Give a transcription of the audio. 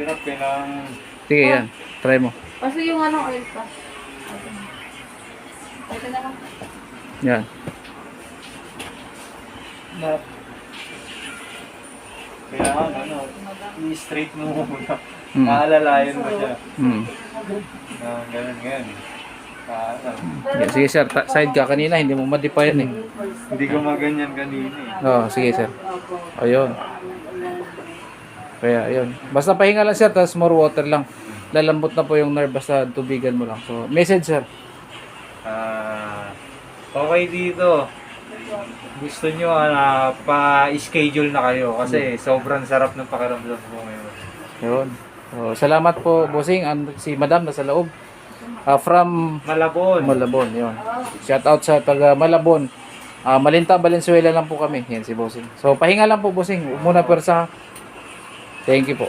Hirap kailangan. Sige, yan. Try mo. Kasi yung ano, oil pa. Ito na lang. Yan. Kailangan ano, i-straight mo muna. Mm. Maalalayan mo siya. Mm. Ganun ngayon. Yan, sige sir, side ka kanina, hindi mo ma-defy yan eh. Hindi ko maganyan kanina eh. Oo, sige sir. Ayun. Kaya, ayun. Basta pahinga lang sir, tapos more water lang. Lalambot na po yung nerve, basta tubigan mo lang. So, message sir. Okay dito. Gusto nyo pa-schedule na kayo kasi sobrang sarap ng pakiramdam ko ngayon. Ayun. So, salamat po, bossing. Si madam nasa loob. From Malabon. Malabon, yun. Shout out sa taga Malabon. Malinta, Valenzuela lang po kami. Yan si bossing. So, pahinga lang po, bossing. Huwag muna pwersa. Thank you po.